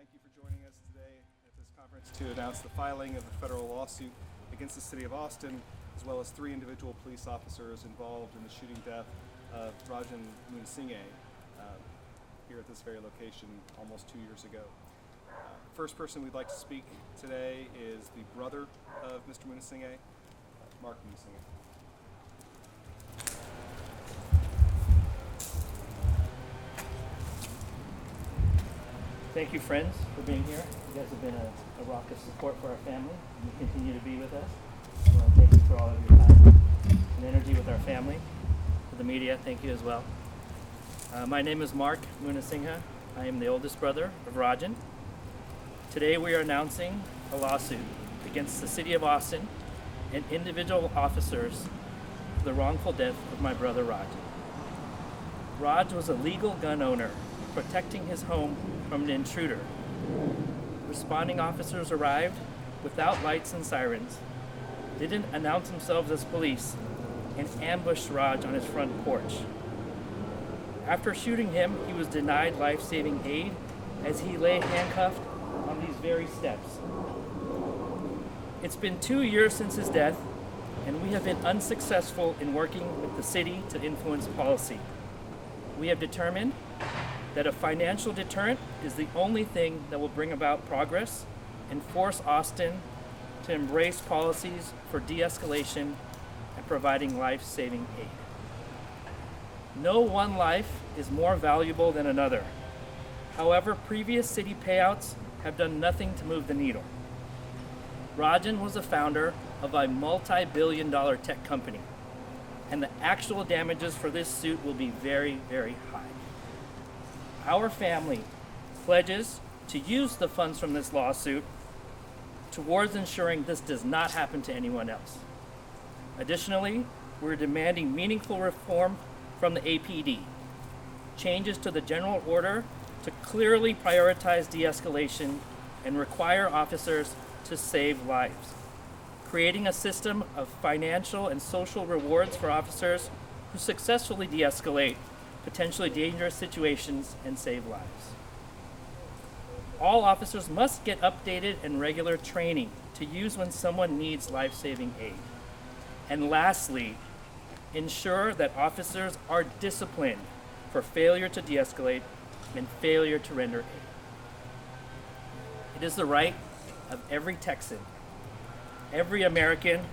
Thank you for joining us today at this conference to announce the filing of a federal lawsuit against the City of Austin, as well as 3 individual police officers involved in the shooting death of Rajan Moonesinghe here at this very location almost 2 years ago. First person we'd like to speak today is the brother of Mr. Moonesinghe, Mark Moonesinghe. Thank you, friends, for being here. You guys have been a rock of support for our family, and you continue to be with us. I want to thank you for all of your time and energy with our family. For the media, thank you as well. My name is Mark Moonesinghe. I am the oldest brother of Rajan. Today we are announcing a lawsuit against the City of Austin and individual officers for the wrongful death of my brother Rajan. Raj was a legal gun owner protecting his home from an intruder. Responding officers arrived without lights and sirens, didn't announce themselves as police, and ambushed Raj on his front porch. After shooting him, he was denied life-saving aid as he lay handcuffed on these very steps. It's been 2 years since his death, and we have been unsuccessful in working with the city to influence policy. We have determined that a financial deterrent is the only thing that will bring about progress and force Austin to embrace policies for de-escalation and providing life-saving aid. No one life is more valuable than another. However, previous city payouts have done nothing to move the needle. Rajan was the founder of a multi-billion-dollar tech company, and the actual damages for this suit will be very, very high. Our family pledges to use the funds from this lawsuit towards ensuring this does not happen to anyone else. Additionally, we're demanding meaningful reform from the APD, changes to the general order to clearly prioritize de-escalation and require officers to save lives, creating a system of financial and social rewards for officers who successfully de-escalate potentially dangerous situations and save lives. All officers must get updated and regular training to use when someone needs life-saving aid. And lastly, ensure that officers are disciplined for failure to de-escalate and failure to render aid. It is the right of every Texan, every American,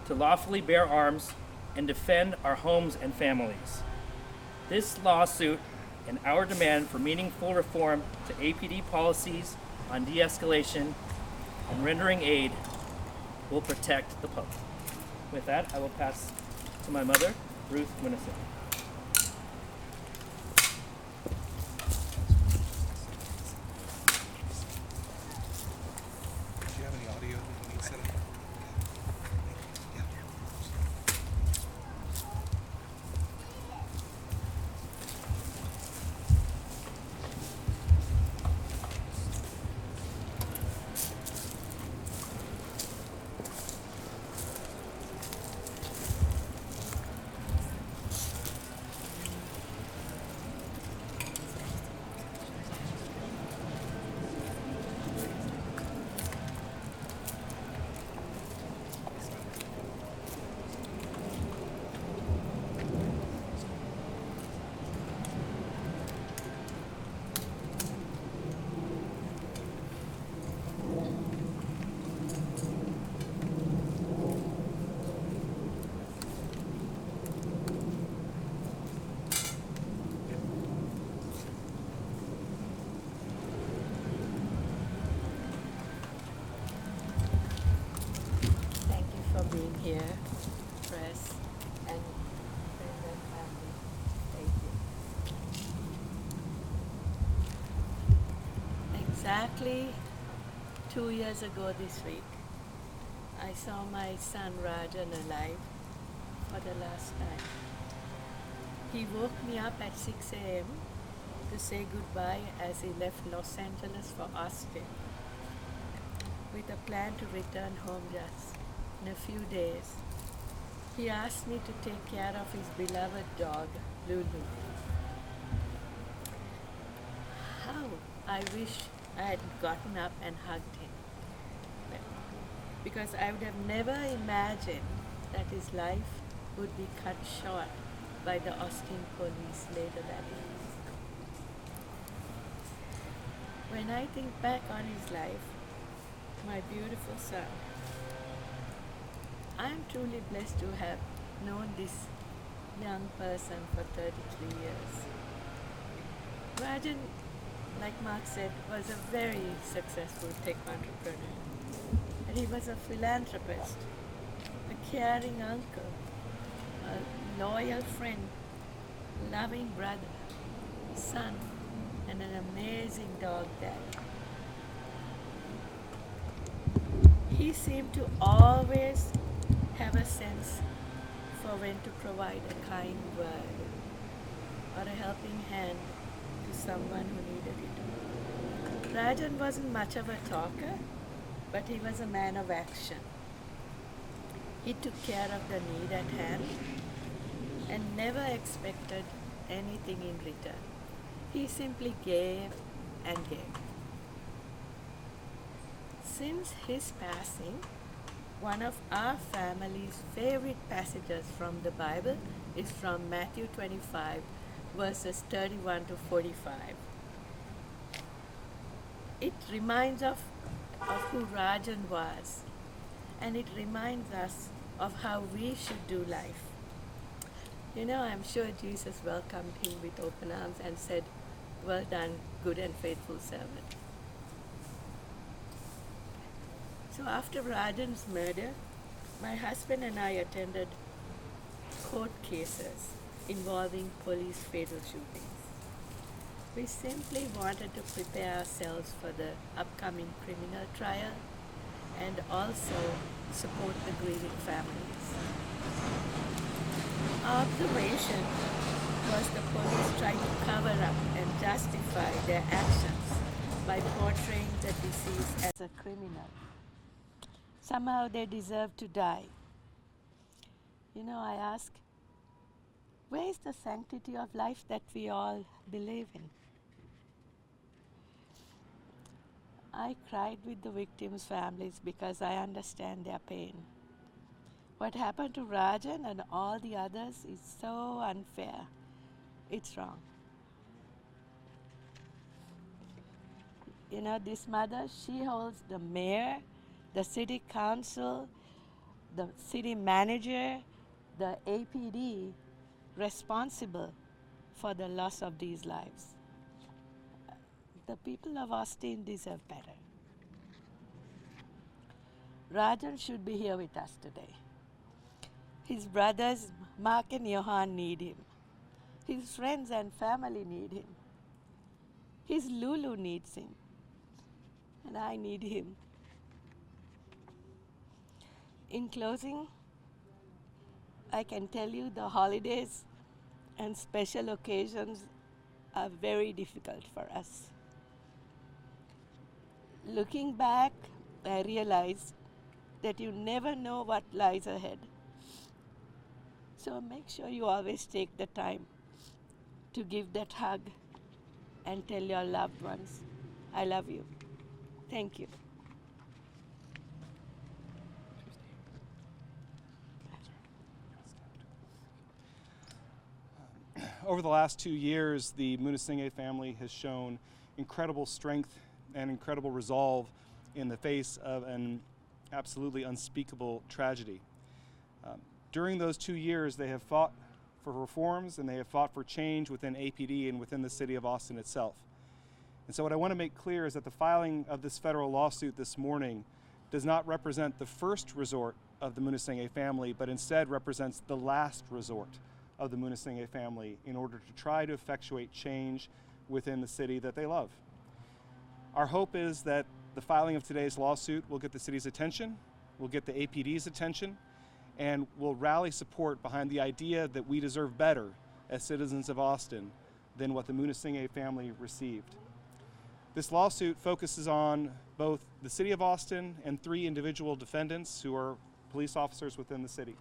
to lawfully bear arms and defend our homes and families. This lawsuit and our demand for meaningful reform to APD policies on de-escalation and rendering aid will protect the public. With that, I will pass to my mother, Ruth Moonesinghe. Do you have any audio that you need set up? Thank you for being here, press and friends and family. Thank you. Exactly 2 years ago this week, I saw my son Rajan alive for the last time. He woke me up at 6 a.m. to say goodbye as he left Los Angeles for Austin, with a plan to return home just in a few days. He asked me to take care of his beloved dog, Lulu. How I wish I had gotten up and hugged him. Because I would have never imagined that his life would be cut short by the Austin police later that evening. When I think back on his life, my beautiful son, I am truly blessed to have known this young person for 33 years. Rajan, like Mark said, was a very successful tech entrepreneur. And he was a philanthropist, a caring uncle, a loyal friend, loving brother, son, and an amazing dog dad. He seemed to always have a sense for when to provide a kind word or a helping hand to someone who needed it. Rajan wasn't much of a talker, but he was a man of action. He took care of the need at hand and never expected anything in return. He simply gave and gave. Since his passing, one of our family's favorite passages from the Bible is from Matthew 25, verses 31 to 45. It reminds of who Rajan was, and it reminds us of how we should do life. You know, I'm sure Jesus welcomed him with open arms and said, "Well done, good and faithful servant." So after Rajan's murder, my husband and I attended court cases involving police fatal shootings. We simply wanted to prepare ourselves for the upcoming criminal trial and also support the grieving families. Our observation was the police trying to cover up and justify their actions by portraying the deceased as a criminal. Somehow they deserve to die. You know, I ask, where is the sanctity of life that we all believe in? I cried with the victims' families because I understand their pain. What happened to Rajan and all the others is so unfair. It's wrong. You know, this mother, she holds the mayor, the city council, the city manager, the APD responsible for the loss of these lives. The people of Austin deserve better. Rajan should be here with us today. His brothers, Mark and Johan, need him. His friends and family need him. His Lulu needs him. And I need him. In closing, I can tell you the holidays and special occasions are very difficult for us. Looking back, I realized that you never know what lies ahead. So make sure you always take the time to give that hug and tell your loved ones, I love you. Thank you. Over the last 2 years, the Moonesinghe family has shown incredible strength and incredible resolve in the face of an absolutely unspeakable tragedy. During those 2 years, they have fought for reforms and they have fought for change within APD and within the city of Austin itself. And so what I want to make clear is that the filing of this federal lawsuit this morning does not represent the first resort of the Moonesinghe family, but instead represents the last resort of the Moonesinghe family in order to try to effectuate change within the city that they love. Our hope is that the filing of today's lawsuit will get the city's attention, will get the APD's attention, and will rally support behind the idea that we deserve better as citizens of Austin than what the Moonesinghe family received. This lawsuit focuses on both the city of Austin and 3 individual defendants who are police officers within the city.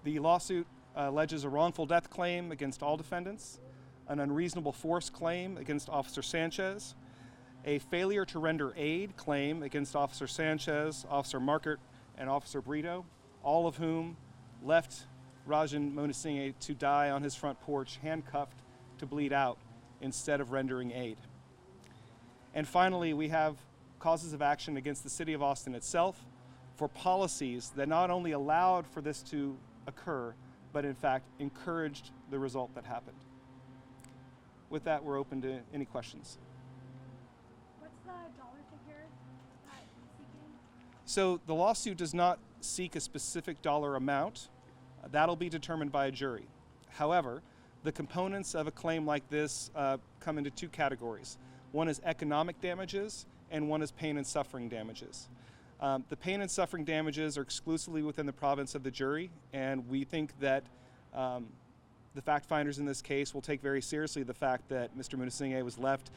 The lawsuit alleges a wrongful death claim against all defendants, an unreasonable force claim against Officer Sanchez, a failure to render aid claim against Officer Sanchez, Officer Markert, and Officer Brito, all of whom left Rajan Moonesinghe to die on his front porch, handcuffed to bleed out, instead of rendering aid. And finally, we have causes of action against the City of Austin itself for policies that not only allowed for this to occur, but in fact encouraged the result that happened. With that, we're open to any questions. What's the dollar figure that you're seeking? So the lawsuit does not seek a specific dollar amount. That'll be determined by a jury. However, the components of a claim like this come into two categories. One is economic damages, and one is pain and suffering damages. The pain and suffering damages are exclusively within the province of the jury, and we think that the fact finders in this case will take very seriously the fact that Mr. Moonesinghe was left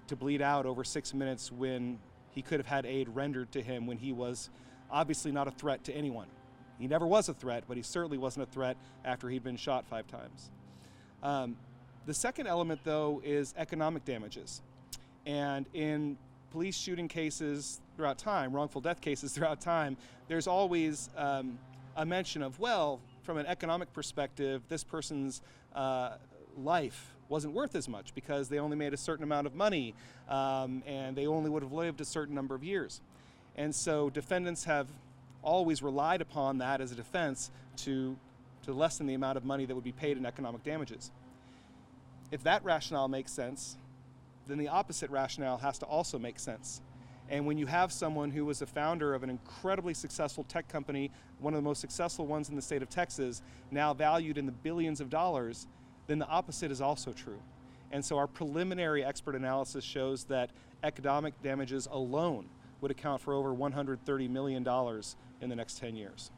to bleed out over 6 minutes when he could have had aid rendered to him when he was obviously not a threat to anyone. He never was a threat, but he certainly wasn't a threat after he'd been shot 5 times. The second element, though, is economic damages. And in police shooting cases throughout time, wrongful death cases throughout time, there's always a mention of, well, from an economic perspective, this person's life wasn't worth as much because they only made a certain amount of money and they only would have lived a certain number of years. And so defendants have always relied upon that as a defense to lessen the amount of money that would be paid in economic damages. If that rationale makes sense, then the opposite rationale has to also make sense. And when you have someone who was a founder of an incredibly successful tech company, one of the most successful ones in the state of Texas, now valued in the billions of dollars, then the opposite is also true. And so our preliminary expert analysis shows that economic damages alone would account for over $130 million in the next 10 years.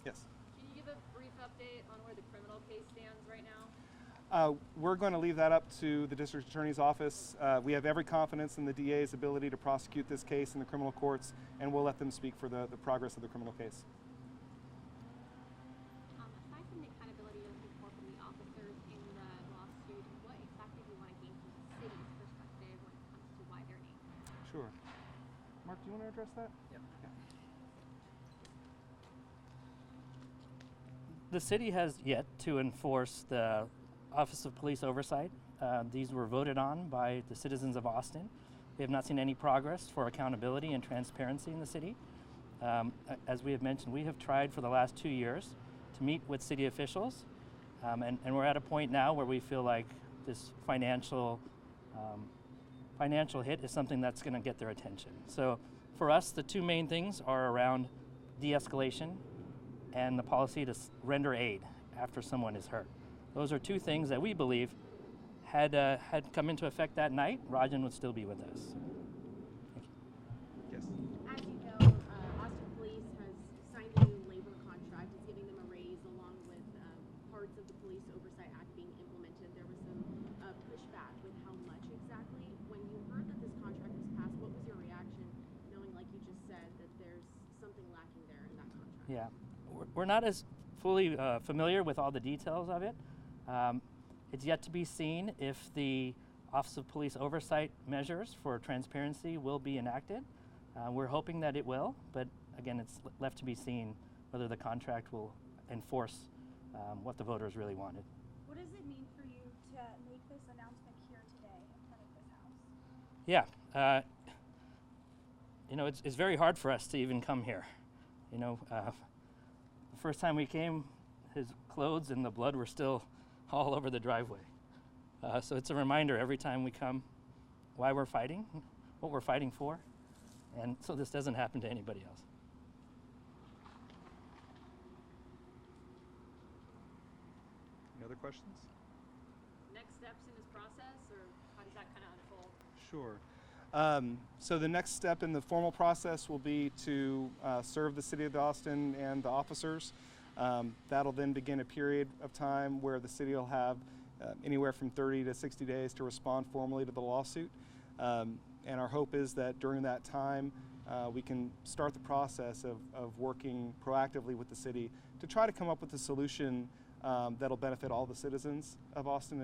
Yes? Can you give a brief update on where the criminal case stands right now? We're going to leave that up to the district attorney's office. We have every confidence in the DA's ability to prosecute this case in the criminal courts, and we'll let them speak for the progress of the criminal case. Aside from the accountability you're looking for from the officers in the lawsuit, what exactly do you want to gain from the city's perspective when it comes to why they're named? Sure. Mark, do you want to address that? Yep. The city has yet to enforce the Office of Police Oversight. These were voted on by the citizens of Austin. We have not seen any progress for accountability and transparency in the city. As we have mentioned, we have tried for the last 2 years to meet with city officials, and we're at a point now where we feel like this financial hit is something that's going to get their attention. So for us, the two main things are around de-escalation and the policy to render aid after someone is hurt. Those are two things that we believe had come into effect that night, Rajan would still be with us. Yes. As you know, Austin Police has signed a new labor contract. It's giving them a raise along with parts of the Police Oversight Act being implemented. There was some pushback with how much exactly. When you heard that this contract was passed, what was your reaction, knowing, like you just said, that there's something lacking there in that contract? Yeah, we're not as fully familiar with all the details of it. It's yet to be seen if the Office of Police Oversight measures for transparency will be enacted. We're hoping that it will, but again, it's left to be seen whether the contract will enforce what the voters really wanted. What does it mean for you to make this announcement here today in front of this house? Yeah, you know, it's very hard for us to even come here. You know, the first time we came, his clothes and the blood were still all over the driveway. So it's a reminder every time we come why we're fighting, what we're fighting for, and so this doesn't happen to anybody else. Any other questions? Next steps in this process, or how does that kind of unfold? Sure. So the next step in the formal process will be to serve the City of Austin and the officers. That'll then begin a period of time where the city will have anywhere from 30 to 60 days to respond formally to the lawsuit. And our hope is that during that time, we can start the process of working proactively with the city to try to come up with a solution that'll benefit all the citizens of Austin.